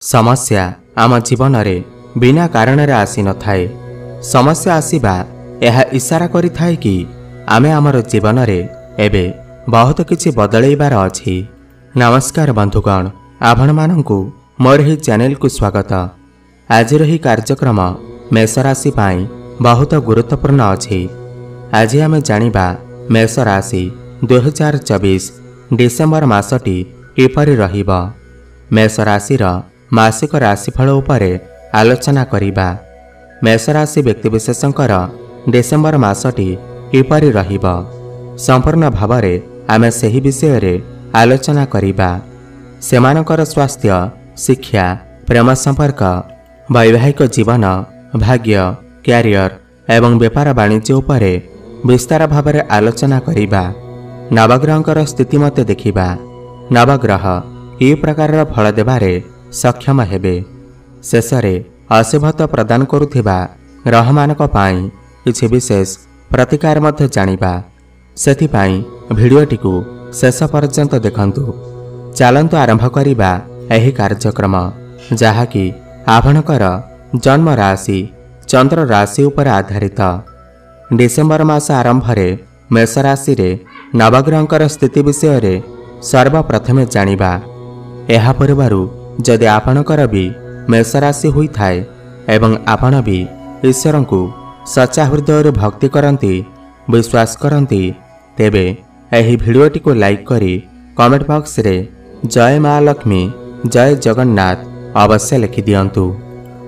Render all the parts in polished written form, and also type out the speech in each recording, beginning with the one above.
समस्या आम जीवन रे बिना कारण आसी न थाए। समस्या आसीबा यह इशारा करि थाए कि आमे आमर जीवन रे एबे बहुत किछि बदलैबार अछि। नमस्कार बंधुगण, आपण मानंकु मोर ही चैनल को स्वागत। आज ही कार्यक्रम मेष राशि पाई बहुत गुरुत्वपूर्ण अछि। आज आमे जानिबा मेष राशि 2024 डिसेम्बर मासटी किपरि रहिबा। मेष राशि मासिक राशिफल उपरे आलोचना करिबा। मेष राशि व्यक्तिविशेषंकर डिसेम्बर मासटी किपरि रहिबा संपूर्ण भावरे आमे सही विषय रे आलोचना करिबा। सेमानकर स्वास्थ्य, शिक्षा, प्रेम संपर्क, वैवाहिक जीवन, भाग्य, क्यारियर एवं व्यापार वाणिज्य उपरे विस्तार भावरे आलोचना करिबा। नवग्रहंकर स्थिति मते देखिबा। नवग्रह कि प्रकार फल देबारे सक्षम हेबे। शेषरे अशुभत्व प्रदान करुथिबा ग्रहमानक पाई किछि विशेष प्रतिकार मध्य जानिबा। सेथिपाई भिडियोटी को शेष पर्यंत देखंतु। चलंतु आरंभ करिबा एही कार्यक्रम, जहाँकि आपणकर जन्म राशि चंद्र राशि उपर आधारित। डिसेम्बर मास आरंभ रे मेष राशि रे नवग्रहंकर स्थिति विषय रे सर्वप्रथमे जानिबा। एहा परिवारु जदि आपणकर भी मेष राशि होई थाए एवं आपण भी ईश्वर को सच्चा हृदय भक्ति करंती, विश्वास करंती, तेबे एही भिडियोटी को लाइक करी कमेंट बॉक्स रे जय मां लक्ष्मी, जय जगन्नाथ अवश्य लिखि दियंतु।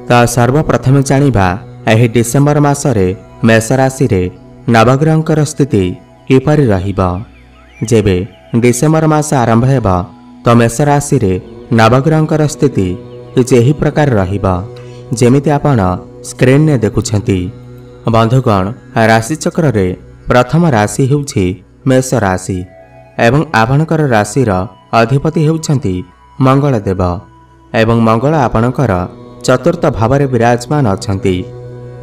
ता सर्वप्रथमे जानिबा एही डिसेम्बर मासरे मेष राशि रे नवग्रहंकर स्थिति किपरि रहिबा। जेबे डिसेम्बर मास आरंभ हेबा तो मेष राशि रे नवग्रहंकर स्थिति किछि एही प्रकार रहिबा जेमिति आपण स्क्रीन ने देखुछंती। बंधुगण, राशि चक्र रे प्रथम राशि हेउछि मेष राशि एवं आपणकर राशिर अधिपति हेउछंती मंगल देव एवं मंगल आपणकर चतुर्थ भावरे विराजमान अछंती।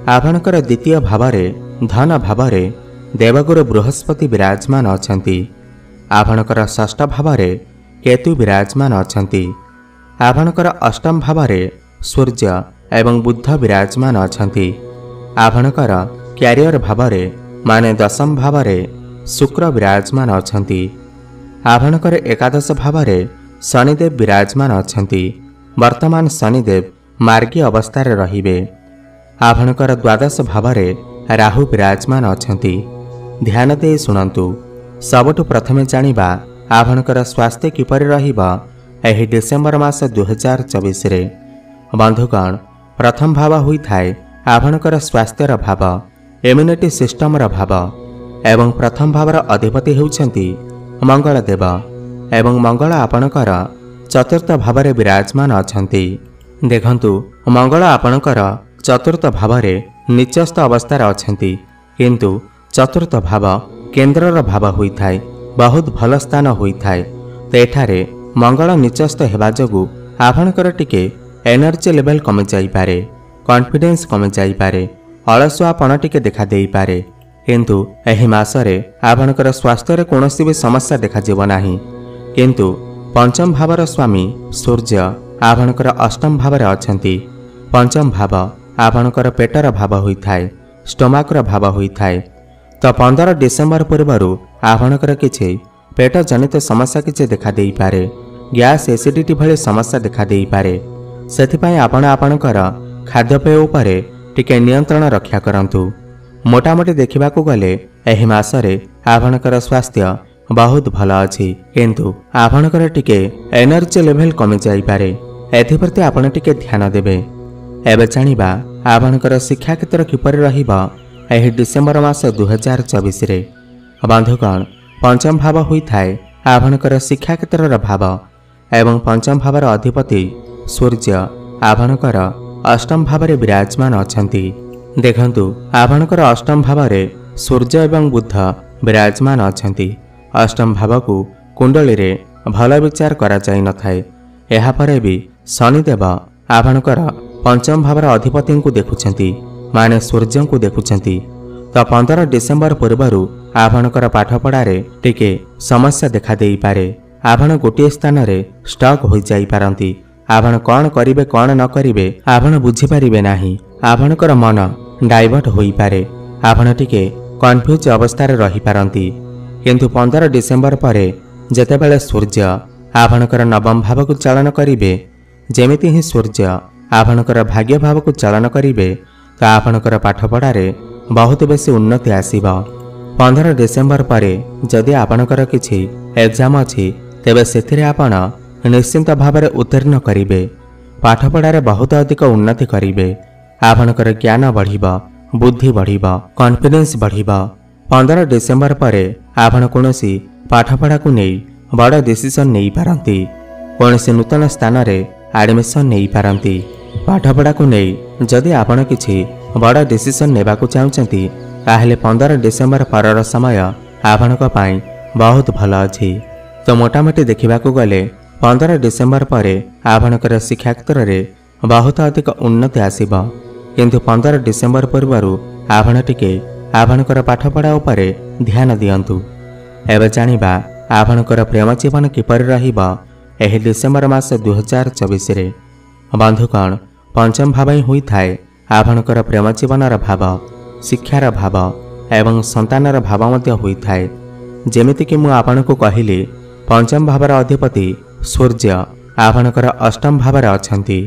आपणकर द्वितीय भावरे धन भावरे देवगुरु बृहस्पति विराजमान अछंती। आपणकर षष्ठ भावरे केतु विराजमान अछंती। आपणकर अष्टम भावरे सूर्य एवं बुध विराजमान अछंती। आपणकर क्यारियर भावरे माने दशम भावरे शुक्र विराजमान अछंती। आपणकर एकादश भावरे शनिदेव विराजमान अछंती। वर्तमान शनिदेव मार्गी अवस्था रे रहिबे। आपणकर द्वादश भावरे राहु विराजमान अछंती। ध्यान दे सुनंतु। सबटु प्रथमे जानिबा आपणकर स्वास्थ्य किपरि रहिबा एही डिसेम्बर मास 2024 रे। बंधुगण, प्रथम भाव होई थाए आपणकर स्वास्थ्यर भाव, इम्यूनिटी सिस्टम रा भाव एवं प्रथम भावर अधिपति हेउछंती मंगल देव एवं मंगल आपणकर चतुर्थ भावरे विराजमान अछंती। देखंतु, मंगल आपणकर चतुर्थ भावरे निचस्थ अवस्था रे अछंती, किंतु चतुर्थ भाव केंद्रर भाव होई थाए, बहुत भल स्थान होई थाए। तो एठारे मंगल निचस्थ हेबा जोगु आपणकर टिके एनर्जी लेवल कमी जाई पारे, कॉन्फिडेंस कमी जाई पारे, अलसुआपण टिके देखा देई पारे। किंतु एही मासरे आपणकर स्वास्थ्य रे कोनोसी भी समस्या देखा जीव नाही। किंतु पंचम भावर स्वामी सूर्य आपणकर अष्टम भावरे अछंती। पंचम भाव आपणकर पेटर भाव होई थाए, स्टोमाक भाव होई थाए। तो 15 डिसेम्बर पूर्वरु आपणकर किछि पेट जनित समस्या किछि देखा देई पारे, गैस एसिडिटी भली समस्या देखा देई पारे। सेथिपाई आपण आपणकर खाद्यपेय उपरे टिके नियंत्रण रक्षा करंतु। मोटामोटी देखिबाकू गले एही मासरे आपणकर स्वास्थ्य बहुत भल अछि, किंतु आपणकर टिके एनर्जी लेवल कमी जाई पारे। एथिप्रति आपण टिके ध्यान देबे। एबे जानिबा आपणकर शिक्षा क्षेत्र किपरि रहिबा एही डिसेम्बर मास 2024 रे। बंधुगण, पंचम भाव होई थाए आपणकर शिक्षा क्षेत्रर भाव एवं पंचम भावर अधिपति सूर्य आपणकर अष्टम भावरे विराजमान अछंती। देखंतु, आपणकर अष्टम भावरे सूर्य एवं बुध विराजमान अछंती। अष्टम भाव को कुंडली रे भल विचार करा जाई न थाए। एहा परे भी शनिदेव आपणकर पंचम भावर अधिपति को देखुछंती, माने सूर्य को देखुछंती। तो 15 डिसेम्बर पूर्वरु आपणकर पाठपढ़ारे टिके समस्या देखा देई पारे। आपण गोटे स्थान रे स्टक हो जाई पारंती, आपण कौन करिवे कौन न करिवे आपण बुझी पारिबे नाही। आपणकर मन डाइवर्ट होई पारे, आपण टिके कन्फ्यूज अवस्था रे रही पारंती। किंतु 15 डिसेम्बर परे जेतेबेले सूर्य आपणकर नवम भाव को चलन करिवे, जेमिति ही सूर्य आपणकर भाग्य भाव को चलन करिवे, तो आपणकर पाठपढ़ारे बहुत बेसी उन्नति आसीबा। 15 डिसेम्बर परे जदि आपणकर किछि एग्जाम अछि तेबे सेथिरे आपण निश्चिंत भावरे उत्तीर्ण करिवे, पाठपढ़ारे बहुत अधिक उन्नति करिवे, आपणकर ज्ञान बढ़िबा, बुद्धि बढ़िबा, कॉन्फिडेंस बढ़िबा। 15 डिसेम्बर परे आपण कोनोसी पाठपढ़ा को नहीं बड़ डिसीजन नहीं पारंती, कोनोसी नूतन स्थान रे एडमिशन नहीं पारंती। पाठपढ़ा को नहीं जदि आपण किछि बड़ डिसीजन नेबा को चाहुचंती ताहेले 15 डिसेम्बर परर समय आपणक पाई बहुत भल अछि। तो मोटामोटी देखा गले 15 डिसेम्बर परे आपणकर शिक्षा क्षेत्र रे बहुत अधिक उन्नति आसीबा। किंतु 15 डिसेम्बर पूर्वरु आपण टिके आपणकर पाठपढ़ा उपरे ध्यान दियंतु। एबे जानिबा आपणकर प्रेम जीवन किपरि रहिबा एही डिसेम्बर मास 2024 रे। बंधुगण, पंचम भाव ही हुई थाए आपणकर प्रेम जीवनर भाव, शिक्षार भाव एवं संतानर भाव मध्य हुई थाए। जेमिति कि मु आपणको कहिली पंचम भावर अधिपति सूर्य आपणकर अष्टम भावर अछंती।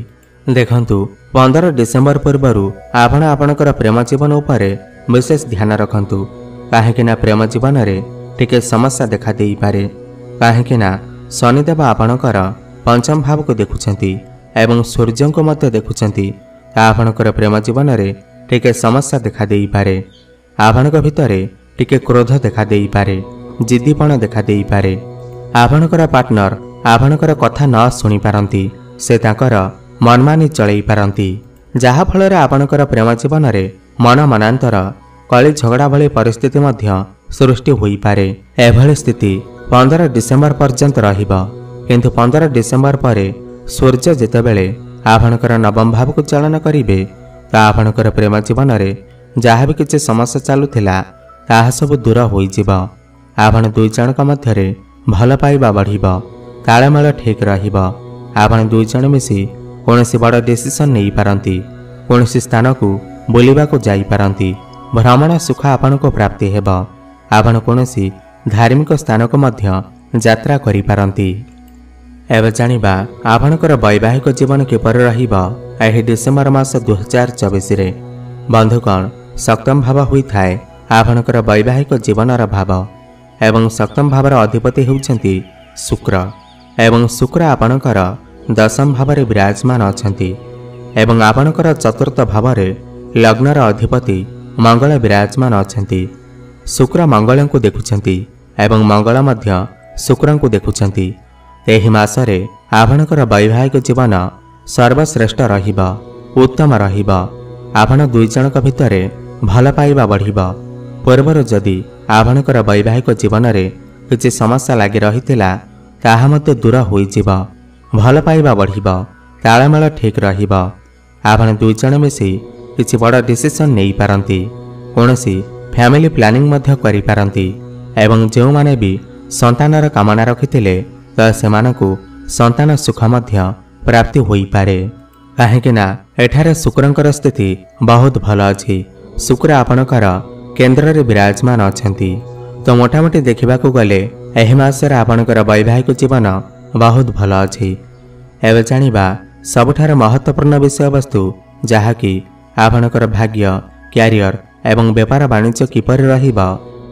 देखंतु 15 डिसेम्बर पूर्वरु आपण आपणकर प्रेम जीवन उपरे विशेष ध्यान रखंतु, काहेकिना प्रेम जीवन रे टिके समस्या देखा देई पारे। काहेकिना शनिदेव आपणकर पंचम भाव को देखुछंती एवं सूर्य को मध्य देखुछंती, आपणकर प्रेम जीवन रे टिके समस्या देखा देई पारे। आपणक भितरे टिके क्रोध देखा देई पारे, जिद्दीपण देखा देई पारे। आपणकर पार्टनर आपणकर कथा न सुनी पारंती, से ताकर मनमानी चलई पारंती, जहा फल आपणकर प्रेम जीवन रे मन मनांतर कली झगड़ा भली परिस्थिति मध्य सृष्टि होई पारे। एभली स्थिति 15 डिसेम्बर पर्यंत रहिबा। किंतु 15 डिसेम्बर परे सूर्य जेतेबेले आपणकर नवम भाव को चलन करिवे, तो आपणकर प्रेम जीवन रे जहाँ भी किसी समस्या चलुथिला ताहा सब दूर होई जिबा। आपण दुई जनक मध्यरे भल पाइबा बढ़िबा, तालमेल ठीक रहिबा। आपण दुई जन मिसी कोनोसी बड़ डिसीजन नहीं पारंती, कोनोसी स्थान को बुलिबा को जाई पारंती, भ्रमण सुख आपण को प्राप्ति हेबा। आपण कोनोसी धार्मिक स्थान को मध्य यात्रा करि पारंती। एबे जानिबा आपणकर वैवाहिक जीवन किपर रहिबा एही डिसेम्बर मास 2024 रे। बंधुगण, सप्तम भाव हुई थाए आपणकर वैवाहिक जीवनर भाव एवं सप्तम भावर अधिपति होउछंती शुक्र एवं शुक्र आपणकर दशम भावरे विराजमान अछंती एवं आपणकर चतुर्थ भावरे लग्नर अधिपति मंगल विराजमान अछंती। शुक्र मंगल को देखुछंती एवं मंगल मध्य शुक्र को देखुछंती। एही मासरे आपणकर वैवाहिक जीवन सर्वश्रेष्ठ रहिबा, उत्तम रहिबा। आपण दुई जनक भितरे भल पाइबा बढ़िबा। पूर्वर जदि आपणकर वैवाहिक जीवन रे किछि समस्या लागि रहितिला ताहा मते दूर होई जिबा, भल पाइबा बढ़िबा, तालमेल ठीक रहिबा। आपण दुई जन मिसी किछि बड़ डिसीजन नेई पारंती, कोनोसी फैमिली प्लानिंग मध्य करि पारंती एवं जेउ माने भी संतानर कामना रखिथिले तो सेमानकु संतान सुख मध्य प्राप्ति होई पारे। काहेकिना एठारे शुक्रंकर स्थिति बहुत भल अछि। शुक्र आपणकर केन्द्र रे विराजमान अछंती। तो मोटामोटी देखा गले एही मासरे आपणकर वैवाहिक जीवन बहुत भल अछि। एबे जानिबा सबठार महत्वपूर्ण विषय वस्तु जहाँकि आपणकर भाग्य, क्यारियर एवं व्यापार वाणिज्य किपरि रहिबा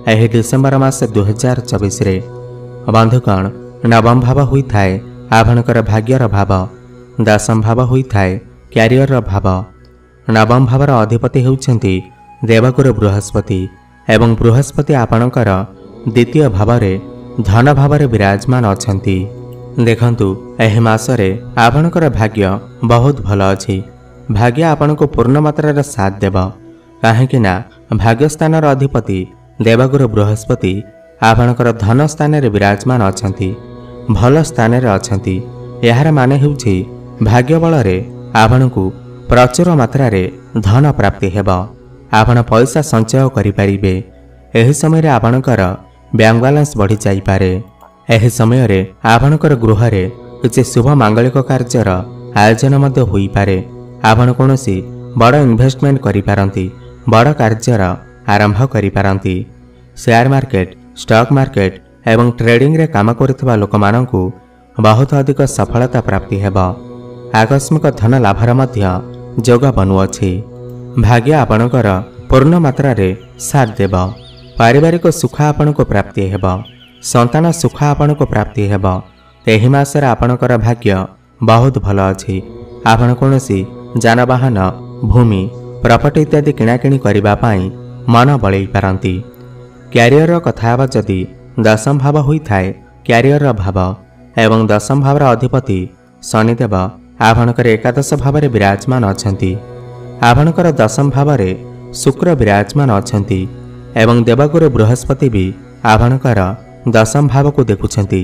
एही डिसेम्बर मास 2024 रे। बंधुगण, नवम भाव हुई थाए आपणकर भाग्यर भाव, दशम भाव हुई थाए क्यारियर भाव। नवम भावर अधिपति होउछंती देवगुरु बृहस्पति एवं बृहस्पति आपणकर द्वितीय भावरे धन भावरे विराजमान अछंती। देखंतु एही मासरे आपणकर भाग्य बहुत भल अछि। भाग्य आपणको पूर्ण मात्रा साथ देव, काहेकिना भाग्यस्थानर अधिपति देवगुरु बृहस्पति आपणकर धन स्थान रे विराजमान अछंती, भल स्थान रे अछंती। यार माने हेउछि भाग्य बल रे आपणको प्रचुर मात्रा रे धन प्राप्ति हेबा। आपण पैसा संचय करि परिबे। एही समय रे आपणकर बैंक बैलेंस बढ़ी जाई पारे। एही समय रे आपणकर गृह रे किछि शुभ मांगलिक कार्यर आयोजन मध्य होई पारे। आपण कोनोसी बड़ इन्वेस्टमेंट करि पारंती, बड़ कार्यर आरंभ करि पारंती। शेयर मार्केट, स्टॉक मार्केट एवं ट्रेडिंग रे काम करुवा लोक माननकु बहुत अधिक सफलता प्राप्ति हेब। आकस्मिक धन लाभर मध्य जोग बनुअछि। भाग्य आपणकर पूर्ण मात्रा रे साथ देब। पारिवारिक सुख आपणको प्राप्ति हेब। संतान सुख आपणको प्राप्ति हेब। एहि मासरे आपणकर भाग्य बहुत भल अछि। आपण कोनोसी जानवाहन, भूमि, प्रॉपर्टी इत्यादि किणाकिणी करिबा पई मन बळै पारंती। क्यारियर कथा हेबा जदि दशम भाव होइथाय, क्यारियर भाव एवं दशम भावर अधिपति शनिदेव आपणकर एकादश भाव विराजमान अछंती। आपणकर दशम भाव शुक्र विराजमान अछंती एवं देवगुरु बृहस्पति भी आपणकर दशम भाव को देखुछंती।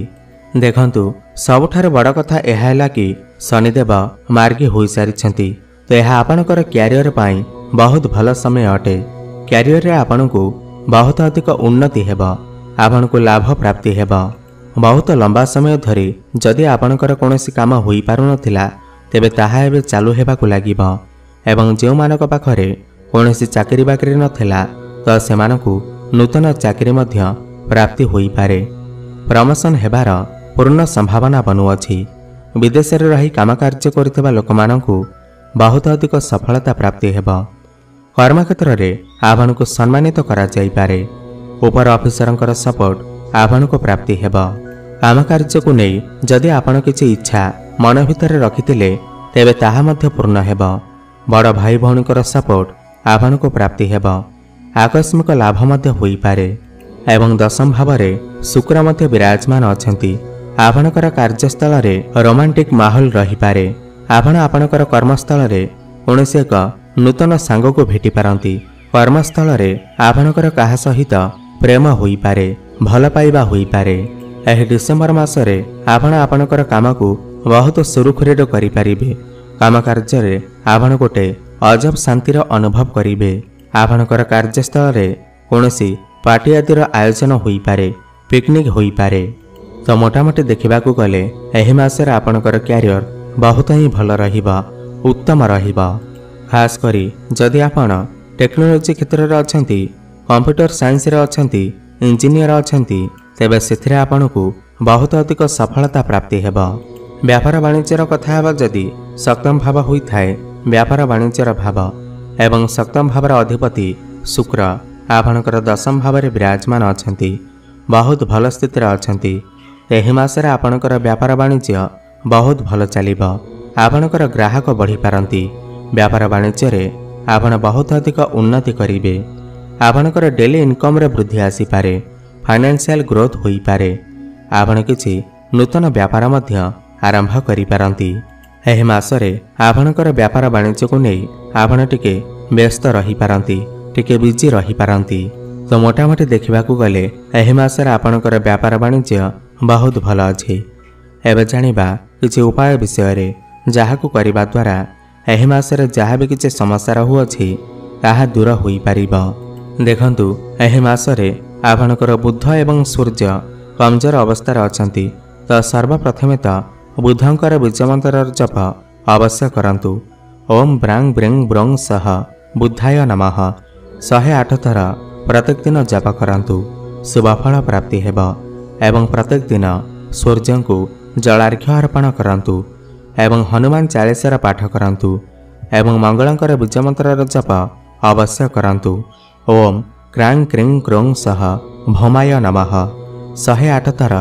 देखंतु सबुठार बड़ कथा यह है कि शनिदेव मार्गी हो सारी, तो यह आपणकर क्यारियर पाई बहुत भल समय अटे। क्यारियर रे आपणको बहुत अधिक उन्नति हेब। आपणको लाभ प्राप्ति हेब। बहुत लंबा समय धरी जदि आपणकर कोनोसी काम होई पारु नथिला, तेबे ताहा एबे चालू हेबाकु लागिब। एवं जेउ मानक पाखरे कोनोसी चाकरी बाकरी नथिला, तो सेमानकु नूतन चाकरी मध्य प्राप्ति होई पारे। प्रमोशन हेबार पूर्ण संभावना बनुअछि। विदेश रे रही काम कार्य करुवा लोक माननकु बहुत अधिक सफलता प्राप्ति हेब। कर्मक्षेत्र रे आपणको सम्मानित करा जाई पारे। ऊपर ऑफिसरंकर सपोर्ट आपणको प्राप्ति हेब। काम कार्य को नहीं जदि आपण किछि इच्छा मन भितर रखिथिले, तेबे ताहा मध्य पूर्ण हेब। बड़ भाई भौणीकर सपोर्ट आपणको प्राप्ति हेब। आकस्मिक लाभ मध्य होई पारे। एवं दशम भाव शुक्र मध्य विराजमान अछंती। आपणकर कार्यस्थल रे रोमांटिक माहौल रही पारे। आपण आपणकर कर्मस्थल रे कोनोसी एक नूतन सांग को भेटी पारंती। कर्मस्थल रे आपणकर काहा सहित प्रेम होई पारे, भल पाइबा होई पारे। एही डिसेंबर मासरे आपण आपणकर काम को बहुत सुरुखुरुरे करि पारिबे। काम कार्य रे आपण गोटे अजब शांतिर अनुभव करिबे। आपणकर कार्यस्थल रे कोनोसी पार्टी आदिर आयोजन होई पारे, पिकनिक होई पारे। तो मोटामोटी देखिबाकू गले एही मासरे आपणकर क्यारियर बहुत ही भल रहिबा, उत्तम रहिबा। खास करी जदि आपण टेक्नोलोजी क्षेत्र रे अछंती, कंप्यूटर साइंस रे अछंती, इंजीनियर अछंती, तेबे सेथिरे आपणकू बहुत अधिक सफलता प्राप्ति हेब। व्यापार वाणिज्यर कथा हेबा जदि सप्तम भाव होइथाय, व्यापार वाणिज्यर भाव एवं सप्तम भावर अधिपति शुक्र आपणकर दशम भाव विराजमान अछंती। बहुत भल स्थिति अछंती। एही मासरे आपणकर व्यापार वाणिज्य बहुत भल चलिब। आपणकर ग्राहक बढ़ी पारंती। व्यापार वाणिज्य रे आपण बहुत अधिक उन्नति करिवे। आपणकर डेली इनकम रे वृद्धि आसी पारे। फाइनेंशियल ग्रोथ होई पारे। आपण किछि नूतन व्यापार मध्य आरंभ करि पारंती। एही मासरे आपणकर व्यापार वाणिज्य को नै आपण टिके व्यस्त रही पारंती, टिके बिजी रही पारंती। तो मोटामोटी देखिबाकू गले एही मासरे आपणकर व्यापार वाणिज्य बहुत भल अछि। एबे जानिबा किछि उपाय विषय रे, जाहाकू करिबा द्वारा एही मासरे जहाँ भी किछि समस्या रहुअछि ताहा दूर होई पारिबा। देखंतु एही मासरे आपणकर बुध एवं सूर्य कमजोर अवस्था अछंती, तो सर्वप्रथमे तो बुधंकर बीज मंत्र जप अवश्य करंतु। ओम ब्रांग ब्रिंग ब्रंग सह बुद्धाय नमः 108 थर प्रत्येक दिन जप करंतु। शुभफल प्राप्ति हेब। एवं प्रत्येक दिन सूर्य को जलार्घ्य अर्पण करंतु एवं हनुमान चालीसार पाठ करंतु एवं मंगलंकर बीज मंत्र जप अवश्य करंतु। ओम क्रांग क्रिंग क्रोंग सह भौमाय नमः 108 थर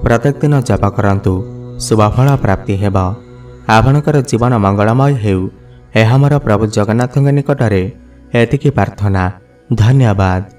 प्रत्येक दिन जप करंतु। शुभफल प्राप्ति हेब। आपणकर जीवन मंगलमय हेउ, एहा मोर प्रभु जगन्नाथଙ୍କ निकटरे एतिकी प्रार्थना। धन्यवाद।